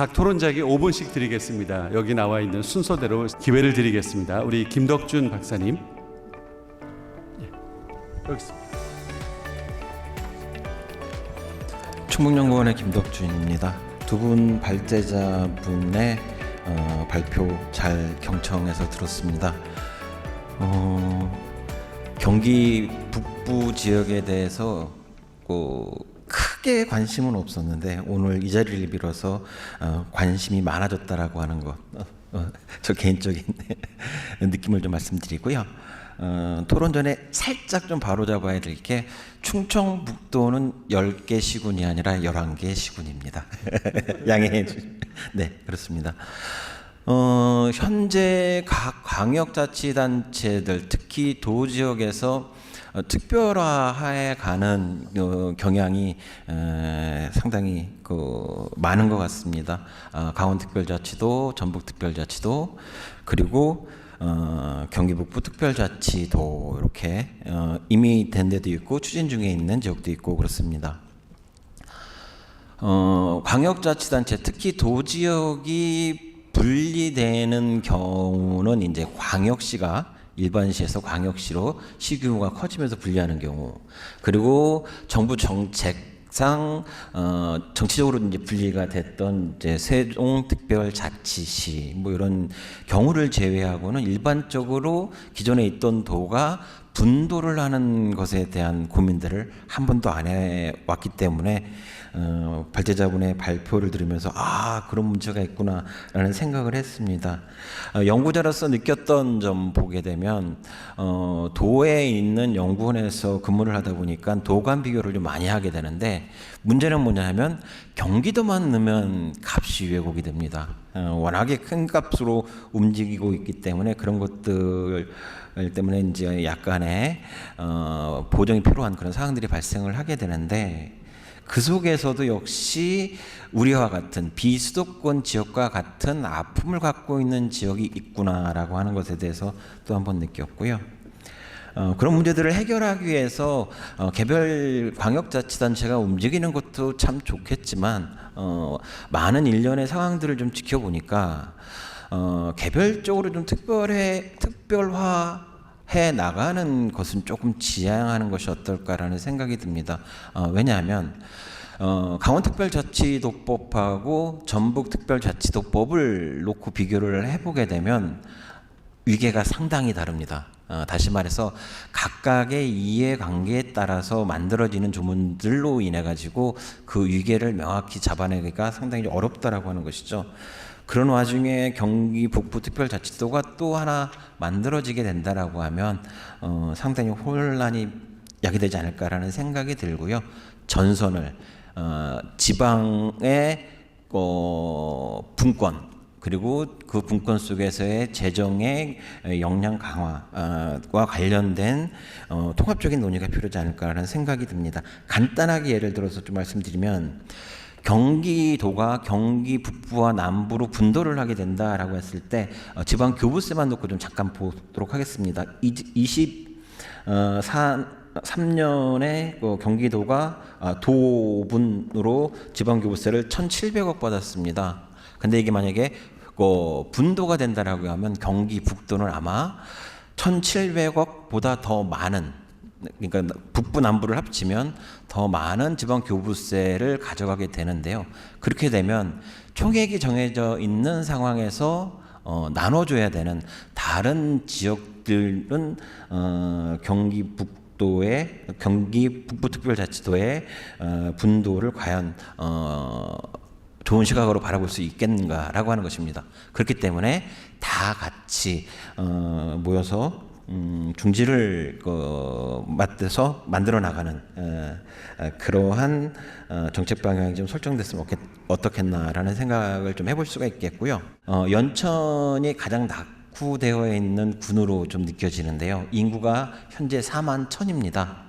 각 토론자에게 5분씩 드리겠습니다. 여기 나와 있는 순서대로 기회를 드리겠습니다. 우리 김덕준 박사님. 여기 있습니다. 충북연구원의 김덕준입니다. 두 분 발제자분의 발표 잘 경청해서 들었습니다. 경기 북부 지역에 대해서 크게 관심은 없었는데 오늘 이 자리를 빌어서 관심이 많아졌다라고 하는 것, 저 개인적인 느낌을 좀 말씀드리고요. 토론 전에 살짝 좀 바로잡아야 될 게 충청북도는 10개 시군이 아니라 11개 시군입니다. 양해해 주시면. 네, 그렇습니다. 현재 각 광역자치단체들, 특히 도지역에서 특별화해 가는 경향이 상당히 많은 것 같습니다. 강원특별자치도, 전북특별자치도, 그리고 경기 북부 특별자치도 이렇게 이미 된 데도 있고 추진 중에 있는 지역도 있고 그렇습니다. 광역자치단체, 특히 도지역이 분리되는 경우는 이제 광역시가 일반시에서 광역시로 시 규모가 커지면서 분리하는 경우, 그리고 정부 정책상 정치적으로 이제 분리가 됐던 이제 세종특별자치시 뭐 이런 경우를 제외하고는 일반적으로 기존에 있던 도가 분도를 하는 것에 대한 고민들을 한 번도 안 해왔기 때문에 발제자분의 발표를 들으면서 그런 문제가 있구나라는 생각을 했습니다. 연구자로서 느꼈던 점 보게 되면 도에 있는 연구원에서 근무를 하다 보니까 도 간 비교를 좀 많이 하게 되는데, 문제는 뭐냐 하면 경기도만 넣으면 값이 왜곡이 됩니다. 워낙에 큰 값으로 움직이고 있기 때문에 그런 것들 때문에 이제 약간의 보정이 필요한 그런 상황들이 발생을 하게 되는데, 그 속에서도 역시 우리와 같은 비수도권 지역과 같은 아픔을 갖고 있는 지역이 있구나라고 하는 것에 대해서 또 한 번 느꼈고요. 그런 문제들을 해결하기 위해서 개별 광역자치단체가 움직이는 것도 참 좋겠지만 많은 일련의 상황들을 좀 지켜보니까 개별적으로 좀 특별화해 나가는 것은 조금 지양하는 것이 어떨까라는 생각이 듭니다. 왜냐하면 강원특별자치도법하고 전북특별자치도법을 놓고 비교를 해보게 되면 위계가 상당히 다릅니다. 다시 말해서 각각의 이해관계에 따라서 만들어지는 조문들로 인해 가지고 그 위계를 명확히 잡아내기가 상당히 어렵다라고 하는 것이죠. 그런 와중에 경기 북부 특별자치도가 또 하나 만들어지게 된다라고 하면 상당히 혼란이 야기되지 않을까라는 생각이 들고요. 전선을 지방의 분권, 그리고 그 분권 속에서의 재정의 역량 강화와 관련된 통합적인 논의가 필요하지 않을까라는 생각이 듭니다. 간단하게 예를 들어서 좀 말씀드리면, 경기도가 경기 북부와 남부로 분도를 하게 된다라고 했을 때 지방 교부세만 놓고 좀 잠깐 보도록 하겠습니다. 23년에 경기도가 도분으로 지방 교부세를 1,700억 받았습니다. 근데 이게 만약에 분도가 된다라고 하면 경기 북도는 아마 1,700억보다 더 많은, 그러니까 북부 남부를 합치면 더 많은 지방 교부세를 가져가게 되는데요. 그렇게 되면 총액이 정해져 있는 상황에서 나눠줘야 되는 다른 지역들은 경기 북부특별자치도의 분도를 과연 좋은 시각으로 바라볼 수 있겠는가라고 하는 것입니다. 그렇기 때문에 다 같이 모여서 중지를 맞대서 만들어 나가는 그러한 정책 방향이 좀 설정됐으면 어떻겠나라는 생각을 좀 해볼 수가 있겠고요. 연천이 가장 낙후되어 있는 군으로 좀 느껴지는데요. 인구가 현재 4만 1,000입니다.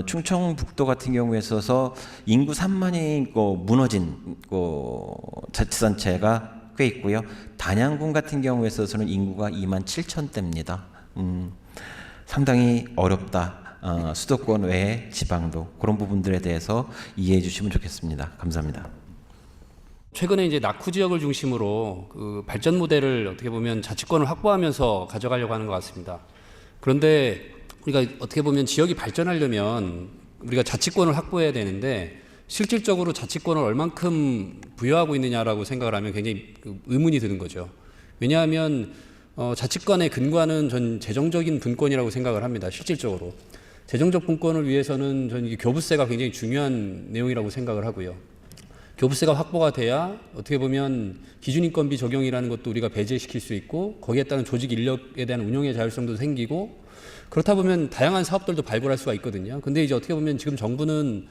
충청북도 같은 경우에 있어서 인구 3만이 무너진 자치단체가 꽤 있고요. 단양군 같은 경우에 있어서는 인구가 2만 7천대입니다. 상당히 어렵다. 수도권 외의 지방도 그런 부분들에 대해서 이해해 주시면 좋겠습니다. 감사합니다. 최근에 이제 낙후 지역을 중심으로 그 발전 모델을 어떻게 보면 자치권을 확보하면서 가져가려고 하는 것 같습니다. 그런데 우리가 어떻게 보면 지역이 발전하려면 우리가 자치권을 확보해야 되는데 실질적으로 자치권을 얼만큼 부여하고 있느냐라고 생각을 하면 굉장히 의문이 드는 거죠. 왜냐하면 자치권의 근간은 전 재정적인 분권이라고 생각을 합니다. 실질적으로. 재정적 분권을 위해서는 전 이게 교부세가 굉장히 중요한 내용이라고 생각을 하고요. 교부세가 확보가 돼야 어떻게 보면 기준인건비 적용이라는 것도 우리가 배제시킬 수 있고 거기에 따른 조직 인력에 대한 운영의 자율성도 생기고 그렇다 보면 다양한 사업들도 발굴할 수가 있거든요. 근데 이제 어떻게 보면 지금 정부는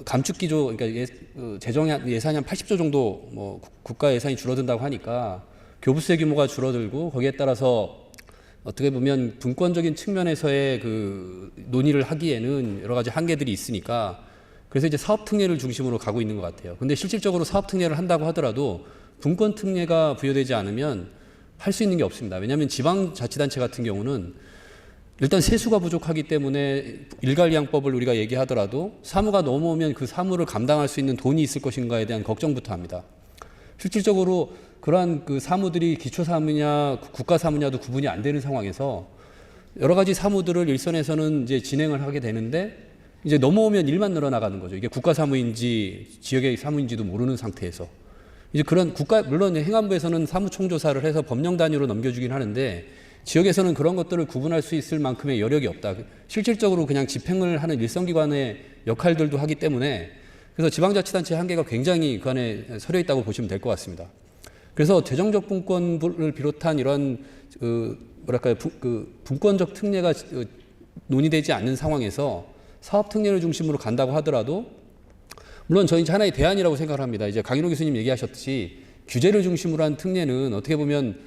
감축 기조 그러니까 재정 예산이 한 80조 정도 뭐 국가 예산이 줄어든다고 하니까 교부세 규모가 줄어들고 거기에 따라서 어떻게 보면 분권적인 측면에서의 그 논의를 하기에는 여러 가지 한계들이 있으니까 그래서 이제 사업 특례를 중심으로 가고 있는 것 같아요. 근데 실질적으로 사업 특례를 한다고 하더라도 분권 특례가 부여되지 않으면 할 수 있는 게 없습니다. 왜냐하면 지방자치단체 같은 경우는 일단 세수가 부족하기 때문에 일괄이양법을 우리가 얘기하더라도 사무가 넘어오면 그 사무를 감당할 수 있는 돈이 있을 것인가에 대한 걱정부터 합니다. 실질적으로 그러한 그 사무들이 기초 사무냐 국가 사무냐도 구분이 안 되는 상황에서 여러 가지 사무들을 일선에서는 이제 진행을 하게 되는데 이제 넘어오면 일만 늘어나가는 거죠. 이게 국가 사무인지 지역의 사무인지도 모르는 상태에서 이제 그런 물론 행안부에서는 사무총조사를 해서 법령 단위로 넘겨주긴 하는데 지역에서는 그런 것들을 구분할 수 있을 만큼의 여력이 없다. 실질적으로 그냥 집행을 하는 일선기관의 역할들도 하기 때문에 그래서 지방자치단체의 한계가 굉장히 그 안에 서려 있다고 보시면 될 것 같습니다. 그래서 재정적 분권을 비롯한 이런 분권적 특례가 논의되지 않는 상황에서 사업 특례를 중심으로 간다고 하더라도 물론 저희 하나의 대안이라고 생각을 합니다. 이제 강인호 교수님 얘기하셨듯이 규제를 중심으로 한 특례는 어떻게 보면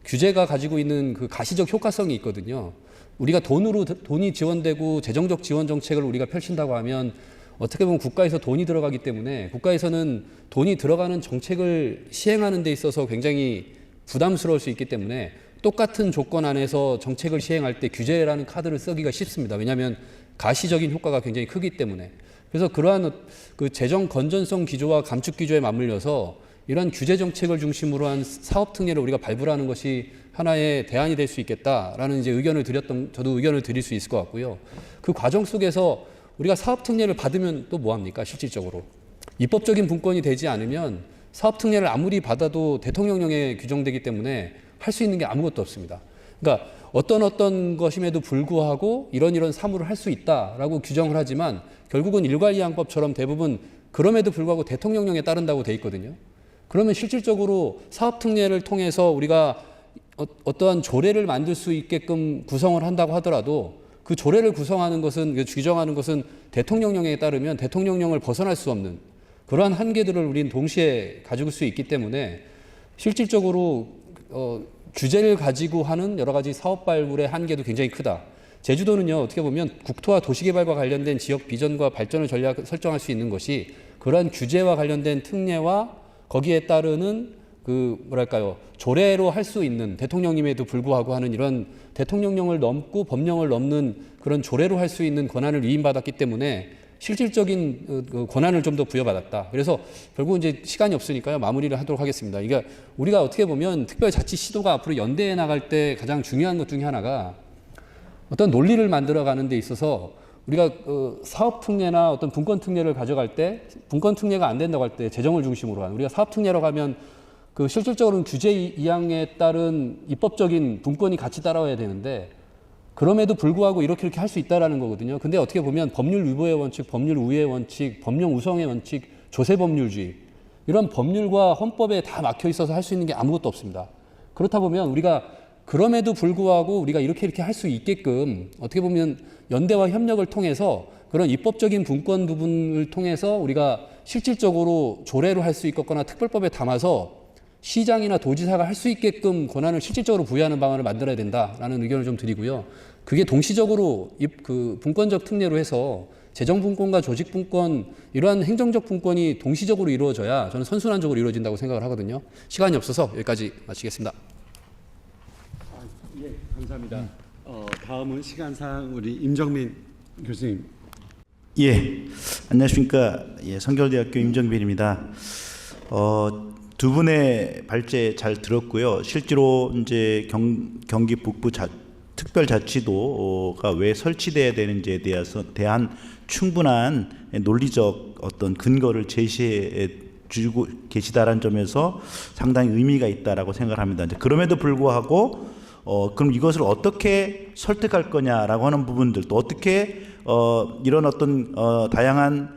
규제가 가지고 있는 그 가시적 효과성이 있거든요. 우리가 돈이 지원되고 재정적 지원 정책을 우리가 펼친다고 하면 어떻게 보면 국가에서 돈이 들어가기 때문에 국가에서는 돈이 들어가는 정책을 시행하는 데 있어서 굉장히 부담스러울 수 있기 때문에 똑같은 조건 안에서 정책을 시행할 때 규제라는 카드를 쓰기가 쉽습니다. 왜냐하면 가시적인 효과가 굉장히 크기 때문에. 그래서 그러한 그 재정 건전성 기조와 감축 기조에 맞물려서 이런 규제 정책을 중심으로 한 사업 특례를 우리가 발굴하는 것이 하나의 대안이 될 수 있겠다라는 이제 저도 의견을 드릴 수 있을 것 같고요. 그 과정 속에서 우리가 사업 특례를 받으면 또 뭐합니까? 실질적으로. 입법적인 분권이 되지 않으면 사업 특례를 아무리 받아도 대통령령에 규정되기 때문에 할 수 있는 게 아무것도 없습니다. 그러니까 어떤 것임에도 불구하고 이런 사무를 할 수 있다라고 규정을 하지만 결국은 일괄이양법처럼 대부분 그럼에도 불구하고 대통령령에 따른다고 돼 있거든요. 그러면 실질적으로 사업 특례를 통해서 우리가 어떠한 조례를 만들 수 있게끔 구성을 한다고 하더라도 그 조례를 구성하는 것은 규정하는 것은 대통령령에 따르면 대통령령을 벗어날 수 없는 그러한 한계들을 우리는 동시에 가지고 수 있기 때문에 실질적으로 규제를 가지고 하는 여러 가지 사업 발굴의 한계도 굉장히 크다. 제주도는요, 어떻게 보면 국토와 도시개발과 관련된 지역 비전과 발전을 설정할 수 있는 것이 그러한 규제와 관련된 특례와 거기에 따르는 조례로 할 수 있는 대통령님에도 불구하고 하는 이런 대통령령을 넘고 법령을 넘는 그런 조례로 할 수 있는 권한을 위임받았기 때문에 실질적인 권한을 좀 더 부여받았다. 그래서 결국 이제 시간이 없으니까요. 마무리를 하도록 하겠습니다. 그러니까 우리가 어떻게 보면 특별자치시도가 앞으로 연대해 나갈 때 가장 중요한 것 중에 하나가 어떤 논리를 만들어가는 데 있어서 우리가 사업 특례나 어떤 분권 특례를 가져갈 때 분권 특례가 안 된다고 할 때 재정을 중심으로 하는 우리가 사업 특례라고 하면 그 실질적으로는 규제 이양에 따른 입법적인 분권이 같이 따라와야 되는데 그럼에도 불구하고 이렇게 할 수 있다라는 거거든요. 근데 어떻게 보면 법률 위보의 원칙, 법률 우회의 원칙, 법령 우성의 원칙, 조세법률주의 이런 법률과 헌법에 다 막혀 있어서 할 수 있는 게 아무것도 없습니다. 그렇다 보면 우리가 그럼에도 불구하고 우리가 이렇게 할 수 있게끔 어떻게 보면 연대와 협력을 통해서 그런 입법적인 분권 부분을 통해서 우리가 실질적으로 조례로 할 수 있거나 특별법에 담아서 시장이나 도지사가 할 수 있게끔 권한을 실질적으로 부여하는 방안을 만들어야 된다라는 의견을 좀 드리고요. 그게 동시적으로 분권적 특례로 해서 재정분권과 조직분권 이러한 행정적 분권이 동시적으로 이루어져야 저는 선순환적으로 이루어진다고 생각을 하거든요. 시간이 없어서 여기까지 마치겠습니다. 예, 감사합니다. 다음은 시간상 우리 임정민 교수님. 예, 안녕하십니까. 예, 성결대학교 임정빈입니다. 두 분의 발제 잘 들었고요. 실제로 이제 경기 북부 특별자치도가 왜 설치돼야 되는지에 대한 충분한 논리적 어떤 근거를 제시해 주고 계시다라는 점에서 상당히 의미가 있다라고 생각합니다. 이제 그럼에도 불구하고 그럼 이것을 어떻게 설득할 거냐라고 하는 부분들, 또 어떻게 이런 어떤 다양한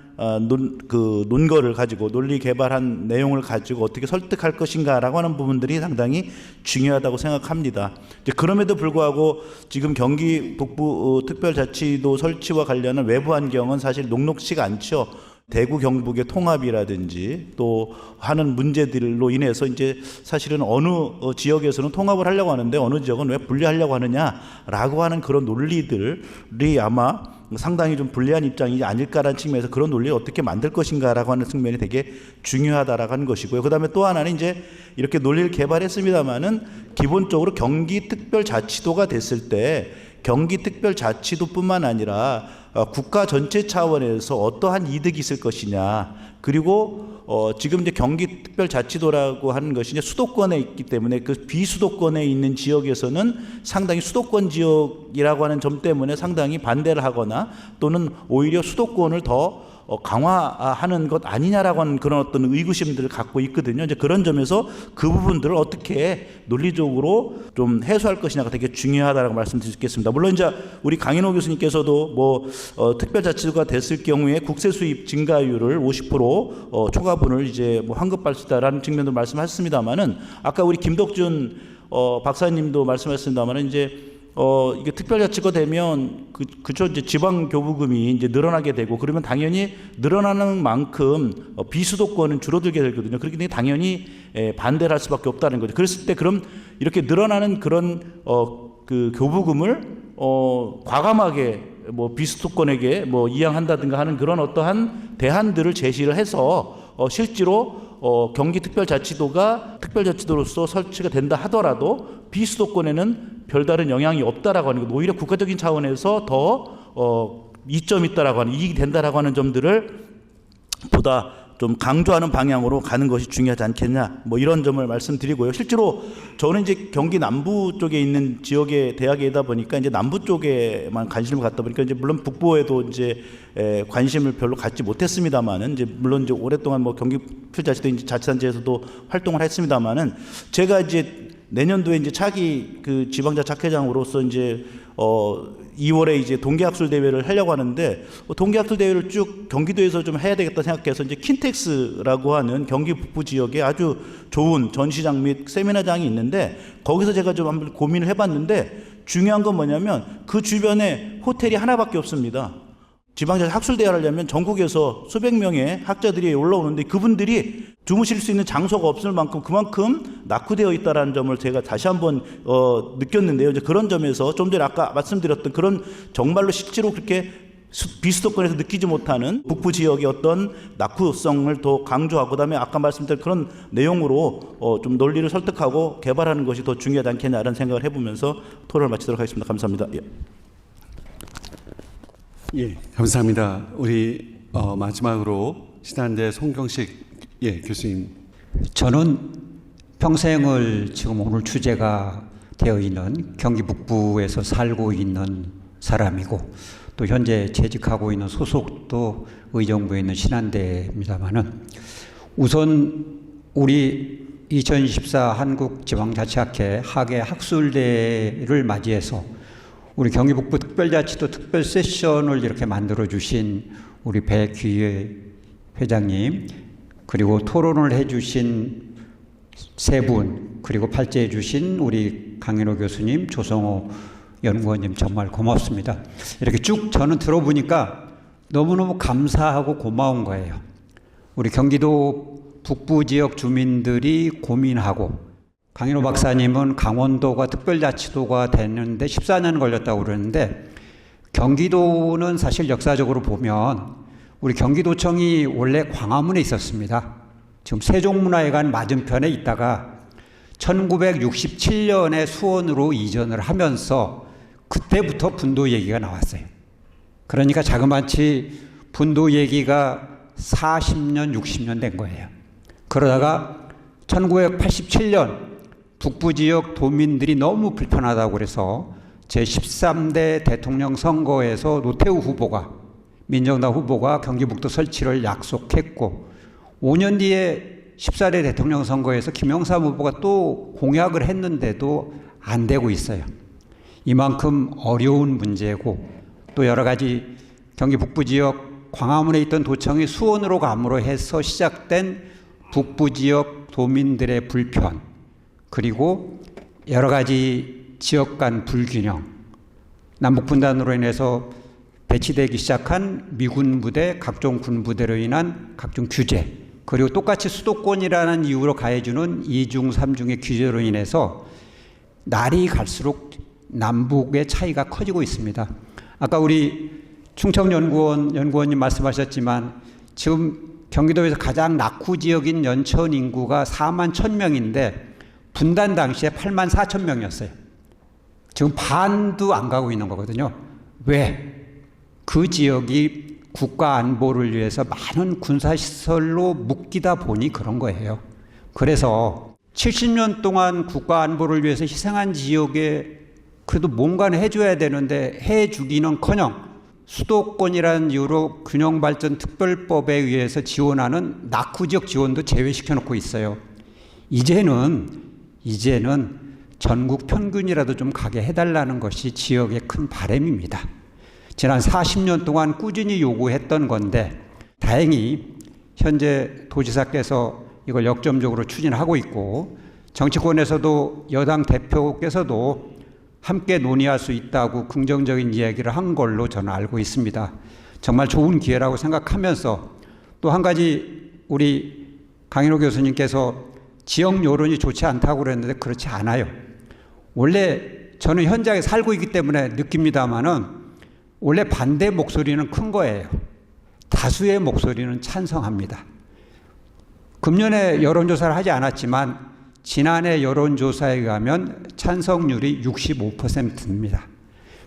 논거를 가지고 논리 개발한 내용을 가지고 어떻게 설득할 것인가라고 하는 부분들이 상당히 중요하다고 생각합니다. 이제 그럼에도 불구하고 지금 경기 북부 특별자치도 설치와 관련한 외부 환경은 사실 녹록치가 않죠. 대구 경북의 통합이라든지 또 하는 문제들로 인해서 이제 사실은 어느 지역에서는 통합을 하려고 하는데 어느 지역은 왜 분리하려고 하느냐라고 하는 그런 논리들이 아마 상당히 좀 불리한 입장이 아닐까라는 측면에서 그런 논리를 어떻게 만들 것인가라고 하는 측면이 되게 중요하다라고 하는 것이고요. 그다음에 또 하나는 이제 이렇게 논리를 개발했습니다마는 기본적으로 경기특별자치도가 됐을 때 경기특별자치도뿐만 아니라 국가 전체 차원에서 어떠한 이득이 있을 것이냐, 그리고 지금 이제 경기특별자치도라고 하는 것이 이제 수도권에 있기 때문에 그 비수도권에 있는 지역에서는 상당히 수도권 지역이라고 하는 점 때문에 상당히 반대를 하거나 또는 오히려 수도권을 더 강화하는 것 아니냐라고 하는 그런 어떤 의구심들을 갖고 있거든요. 이제 그런 점에서 그 부분들을 어떻게 논리적으로 좀 해소할 것이냐가 되게 중요하다라고 말씀드릴 수 있겠습니다. 물론 이제 우리 강인호 교수님께서도 특별자치도가 됐을 경우에 국세 수입 증가율을 50% 초과분을 이제 환급할 수 있다라는 측면도 말씀하셨습니다만은 아까 우리 김덕준 박사님도 말씀하셨습니다만은 이제 이게 특별자치가 되면 그쵸 이제 지방 교부금이 이제 늘어나게 되고 그러면 당연히 늘어나는 만큼 비수도권은 줄어들게 되거든요. 그렇기 때문에 당연히 반대를 할 수밖에 없다는 거죠. 그랬을 때 그럼 이렇게 늘어나는 그런 그 교부금을 과감하게 비수도권에게 이양한다든가 하는 그런 어떠한 대안들을 제시를 해서 실제로 경기특별자치도가 특별자치도로서 설치가 된다 하더라도 비수도권에는 별다른 영향이 없다라고 하는 것, 오히려 국가적인 차원에서 더 이점이 있다라고 하는, 이익이 된다라고 하는 점들을 보다 좀 강조하는 방향으로 가는 것이 중요하지 않겠냐, 이런 점을 말씀드리고요. 실제로 저는 이제 경기 남부 쪽에 있는 지역의 대학이다 보니까 이제 남부 쪽에만 관심을 갖다 보니까 이제 물론 북부에도 이제 관심을 별로 갖지 못했습니다만은 이제 물론 이제 오랫동안 경기 특별자치도 이제 자치단체에서도 활동을 했습니다만은 제가 이제 내년도에 이제 차기 그 지방자치학회장으로서 이제 2월에 이제 동계학술 대회를 하려고 하는데 동계학술 대회를 쭉 경기도에서 좀 해야 되겠다 생각해서 이제 킨텍스라고 하는 경기 북부 지역에 아주 좋은 전시장 및 세미나장이 있는데 거기서 제가 좀 한번 고민을 해봤는데 중요한 건 뭐냐면 그 주변에 호텔이 하나밖에 없습니다. 지방자치 학술대회를 하려면 전국에서 수백 명의 학자들이 올라오는데 그분들이 주무실 수 있는 장소가 없을 만큼 그만큼 낙후되어 있다는 점을 제가 다시 한번 느꼈는데요. 이제 그런 점에서 좀 전에 아까 말씀드렸던 그런 정말로 실제로 그렇게 비수도권에서 느끼지 못하는 북부 지역의 어떤 낙후성을 더 강조하고 그다음에 아까 말씀드린 그런 내용으로 좀 논리를 설득하고 개발하는 것이 더 중요하지 않겠냐라는 생각을 해보면서 토론을 마치도록 하겠습니다. 감사합니다. 예, 감사합니다. 우리 마지막으로 신한대 송경식 교수님. 저는 평생을 지금 오늘 주제가 되어 있는 경기 북부에서 살고 있는 사람이고 또 현재 재직하고 있는 소속도 의정부에 있는 신한대입니다만은 우선 우리 2024 한국지방자치학회 학예 학술대를 맞이해서 우리 경기북부 특별자치도 특별 세션을 이렇게 만들어 주신 우리 배귀회 회장님, 그리고 토론을 해 주신 세 분, 그리고 발제해 주신 우리 강인호 교수님, 조성호 연구원님 정말 고맙습니다. 이렇게 쭉 저는 들어보니까 너무너무 감사하고 고마운 거예요. 우리 경기도 북부 지역 주민들이 고민하고 강인호 박사님은 강원도가 특별자치도가 됐는데 14년 걸렸다고 그러는데 경기도는 사실 역사적으로 보면 우리 경기도청이 원래 광화문에 있었습니다. 지금 세종문화회관 맞은편에 있다가 1967년에 수원으로 이전을 하면서 그때부터 분도 얘기가 나왔어요. 그러니까 자그마치 분도 얘기가 40년, 60년 된 거예요. 그러다가 1987년 북부 지역 도민들이 너무 불편하다고 그래서 제13대 대통령 선거에서 노태우 후보가, 민정당 후보가 경기북도 설치를 약속했고 5년 뒤에 14대 대통령 선거에서 김영삼 후보가 또 공약을 했는데도 안 되고 있어요. 이만큼 어려운 문제고, 또 여러 가지 경기 북부 지역 광화문에 있던 도청이 수원으로 감으로 해서 시작된 북부 지역 도민들의 불편, 그리고 여러 가지 지역 간 불균형, 남북 분단으로 인해서 배치되기 시작한 미군 부대, 각종 군 부대로 인한 각종 규제, 그리고 똑같이 수도권이라는 이유로 가해주는 2중, 3중의 규제로 인해서 날이 갈수록 남북의 차이가 커지고 있습니다. 아까 우리 충청연구원 연구원님 말씀하셨지만 지금 경기도에서 가장 낙후 지역인 연천 인구가 4만 1,000명인데 분단 당시에 8만 4천 명이었어요. 지금 반도 안 가고 있는 거거든요. 왜? 그 지역이 국가 안보를 위해서 많은 군사시설로 묶이다 보니 그런 거예요. 그래서 70년 동안 국가 안보를 위해서 희생한 지역에 그래도 뭔가는 해줘야 되는데 해주기는커녕 수도권이라는 이유로 균형발전특별법에 의해서 지원하는 낙후지역 지원도 제외시켜놓고 있어요. 이제는 전국 평균이라도 좀 가게 해달라는 것이 지역의 큰 바람입니다. 지난 40년 동안 꾸준히 요구했던 건데 다행히 현재 도지사께서 이걸 역점적으로 추진하고 있고 정치권에서도 여당 대표께서도 함께 논의할 수 있다고 긍정적인 이야기를 한 걸로 저는 알고 있습니다. 정말 좋은 기회라고 생각하면서 또 한 가지 우리 강인호 교수님께서 지역 여론이 좋지 않다고 그랬는데 그렇지 않아요. 원래 저는 현장에 살고 있기 때문에 느낍니다만은 원래 반대 목소리는 큰 거예요. 다수의 목소리는 찬성합니다. 금년에 여론조사를 하지 않았지만 지난해 여론조사에 의하면 찬성률이 65%입니다.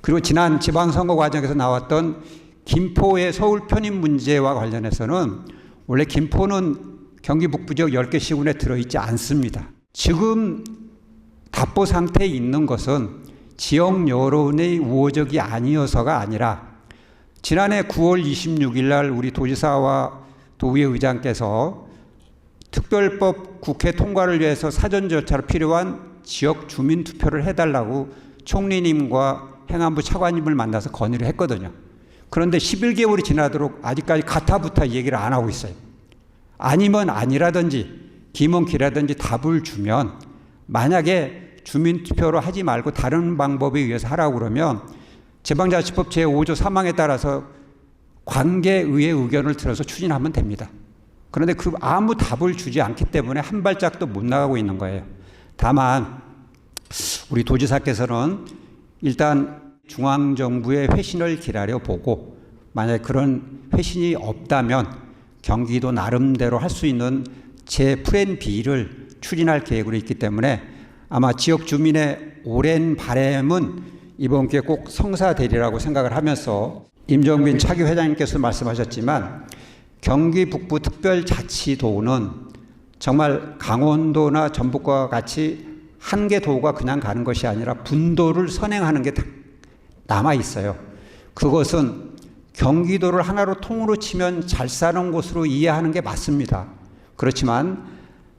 그리고 지난 지방선거 과정에서 나왔던 김포의 서울 편입 문제와 관련해서는 원래 김포는 경기 북부 지역 10개 시군에 들어있지 않습니다. 지금 답보 상태에 있는 것은 지역 여론의 우호적이 아니어서가 아니라 지난해 9월 26일 날 우리 도지사와 도의회 의장께서 특별법 국회 통과를 위해서 사전 절차로 필요한 지역 주민 투표를 해달라고 총리님과 행안부 차관님을 만나서 건의를 했거든요. 그런데 11개월이 지나도록 아직까지 가타부타 얘기를 안 하고 있어요. 아니면 아니라든지 기면 기라든지 답을 주면 만약에 주민투표로 하지 말고 다른 방법에 의해서 하라고 그러면 지방자치법 제5조 3항에 따라서 관계의회 의견을 들어서 추진하면 됩니다. 그런데 그 아무 답을 주지 않기 때문에 한 발짝도 못 나가고 있는 거예요. 다만 우리 도지사께서는 일단 중앙정부의 회신을 기다려보고 만약에 그런 회신이 없다면 경기도 나름대로 할 수 있는 제 플랜 B를 추진할 계획으로 있기 때문에 아마 지역 주민의 오랜 바람은 이번 기회에 꼭 성사되리라고 생각을 하면서 임정빈 차기 회장님께서 말씀하셨지만 경기 북부 특별자치도는 정말 강원도나 전북과 같이 한 개 도가 그냥 가는 것이 아니라 분도를 선행하는 게 남아 있어요. 그것은 경기도를 하나로 통으로 치면 잘 사는 곳으로 이해하는 게 맞습니다. 그렇지만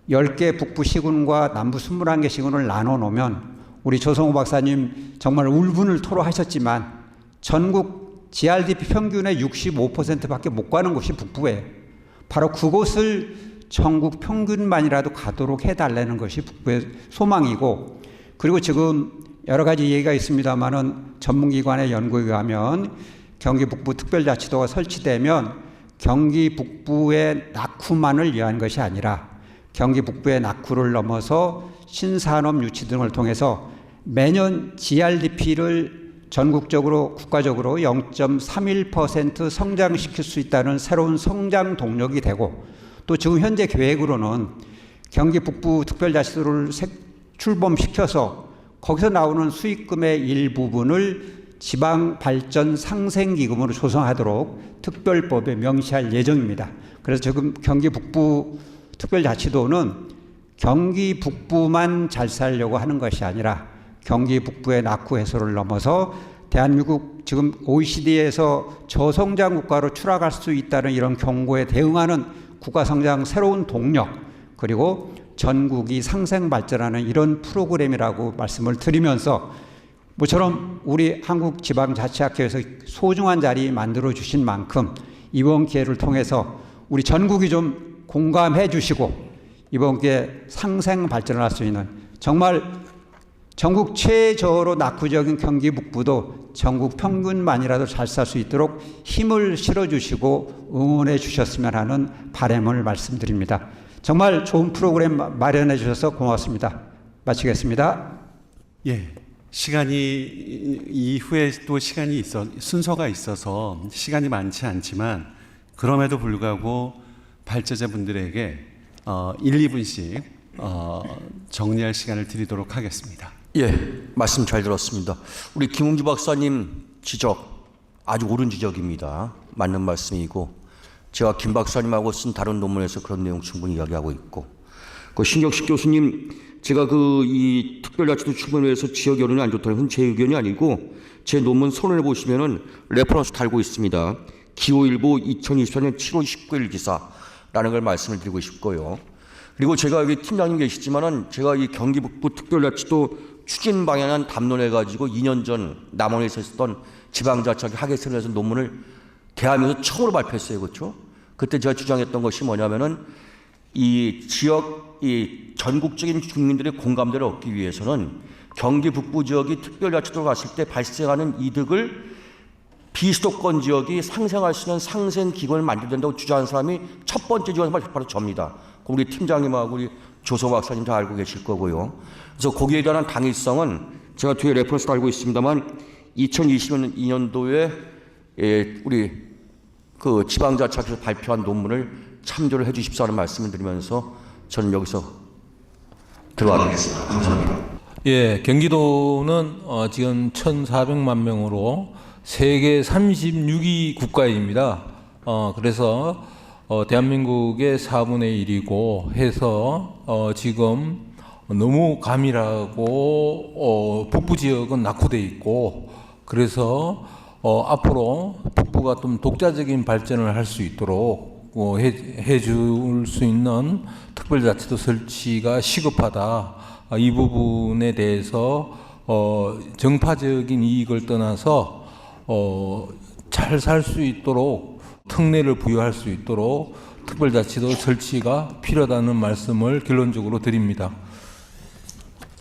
10개 북부 시군과 남부 21개 시군을 나눠 놓으면 우리 조성호 박사님 정말 울분을 토로하셨지만 전국 GRDP 평균의 65%밖에 못 가는 곳이 북부예요. 바로 그곳을 전국 평균만이라도 가도록 해달라는 것이 북부의 소망이고, 그리고 지금 여러 가지 얘기가 있습니다만은 전문기관의 연구에 의하면 경기 북부 특별자치도가 설치되면 경기 북부의 낙후만을 위한 것이 아니라 경기 북부의 낙후를 넘어서 신산업 유치 등을 통해서 매년 GRDP를 전국적으로 국가적으로 0.31% 성장시킬 수 있다는 새로운 성장 동력이 되고, 또 지금 현재 계획으로는 경기 북부 특별자치도를 출범시켜서 거기서 나오는 수익금의 일부분을 지방발전상생기금으로 조성하도록 특별법에 명시할 예정입니다. 그래서 지금 경기 북부 특별자치도는 경기 북부만 잘 살려고 하는 것이 아니라 경기 북부의 낙후 해소를 넘어서 대한민국 지금 OECD에서 저성장 국가로 추락할 수 있다는 이런 경고에 대응하는 국가성장 새로운 동력, 그리고 전국이 상생 발전하는 이런 프로그램이라고 말씀을 드리면서, 모처럼 우리 한국지방자치학회에서 소중한 자리 만들어 주신 만큼 이번 기회를 통해서 우리 전국이 좀 공감해 주시고 이번 기회에 상생 발전을 할 수 있는, 정말 전국 최저로 낙후적인 경기 북부도 전국 평균만이라도 잘 살 수 있도록 힘을 실어주시고 응원해 주셨으면 하는 바람을 말씀드립니다. 정말 좋은 프로그램 마련해 주셔서 고맙습니다. 마치겠습니다. 예, 시간이 이후에 또 순서가 있어서 시간이 많지 않지만 그럼에도 불구하고 발제자분들에게 1, 2분씩 정리할 시간을 드리도록 하겠습니다. 예, 말씀 잘 들었습니다. 우리 김웅주 박사님 지적 아주 옳은 지적입니다. 맞는 말씀이고, 제가 김 박사님하고 쓴 다른 논문에서 그런 내용 충분히 이야기하고 있고, 그 신경식 교수님, 제가 이 특별자치도 출범해서 지역 여론이 안 좋다는 건 제 의견이 아니고 제 논문 서론에 보시면은 레퍼런스 달고 있습니다. 기호일보 2024년 7월 19일 기사라는 걸 말씀을 드리고 싶고요. 그리고 제가 여기 팀장님 계시지만은 제가 이 경기 북부 특별자치도 추진 방향안 담론해가지고 2년 전 남원에서 했었던 지방자치학회 학예센터에서 논문을 대한민국에서 처음으로 발표했어요. 그렇죠? 그때 제가 주장했던 것이 뭐냐면은 이 지역, 이 전국적인 국민들의 공감대를 얻기 위해서는 경기 북부 지역이 특별자치도로 갔을 때 발생하는 이득을 비수도권 지역이 상생할 수 있는 상생기관을 만들어야 된다고 주장하는 사람이 첫 번째 주장은 바로 저입니다. 우리 팀장님하고 우리 조성 박사님 다 알고 계실 거고요. 그래서 거기에 대한 당위성은 제가 뒤에 레퍼런스 달고 있습니다만 2022년도에 우리 그 지방자치학회에서 발표한 논문을 참조를 해 주십시오 하는 말씀을 드리면서 저는 여기서 들어가겠습니다. 감사합니다. 예, 경기도는 지금 1,400만 명으로 세계 36위 국가입니다. 그래서 대한민국의 4분의 1이고 해서 지금 너무 가밀하고 북부 지역은 낙후돼 있고, 그래서 앞으로 북부가 좀 독자적인 발전을 할 수 있도록 해줄 수 있는 특별자치도 설치가 시급하다. 이 부분에 대해서 정파적인 이익을 떠나서 잘 살 수 있도록, 특례를 부여할 수 있도록 특별자치도 설치가 필요하다는 말씀을 결론적으로 드립니다.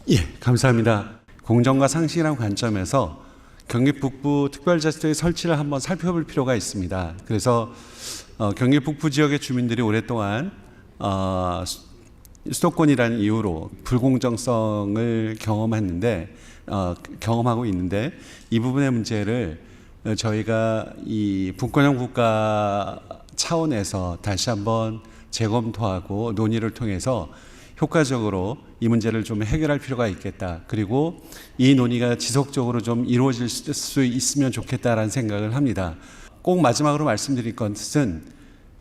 예, 감사합니다. 공정과 상식이라는 관점에서 경기 북부 특별자치도의 설치를 한번 살펴볼 필요가 있습니다. 그래서 경기 북부 지역의 주민들이 오랫동안 수도권이라는 이유로 불공정성을 경험하고 있는데 이 부분의 문제를 저희가 이 분권형 국가 차원에서 다시 한번 재검토하고 논의를 통해서 효과적으로 이 문제를 좀 해결할 필요가 있겠다. 그리고 이 논의가 지속적으로 좀 이루어질 수 있으면 좋겠다라는 생각을 합니다. 꼭 마지막으로 말씀드릴 것은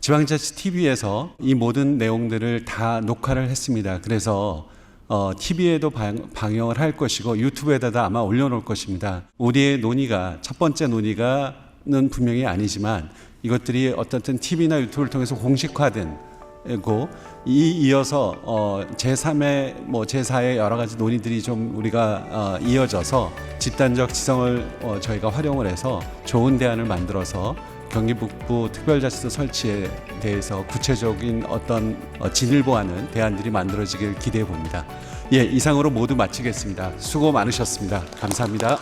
지방자치 TV에서 이 모든 내용들을 다 녹화를 했습니다. 그래서 TV에도 방영을 할 것이고 유튜브에다도 아마 올려놓을 것입니다. 우리의 논의가 첫 번째 논의가는 분명히 아니지만 이것들이 어떻든 TV나 유튜브를 통해서 공식화된 고 이어서 제3의 제4의 여러 가지 논의들이 좀 우리가 이어져서 집단적 지성을 저희가 활용을 해서 좋은 대안을 만들어서 경기 북부 특별자치도 설치에 대해서 구체적인 어떤 진일보하는 대안들이 만들어지길 기대해 봅니다. 예, 이상으로 모두 마치겠습니다. 수고 많으셨습니다. 감사합니다.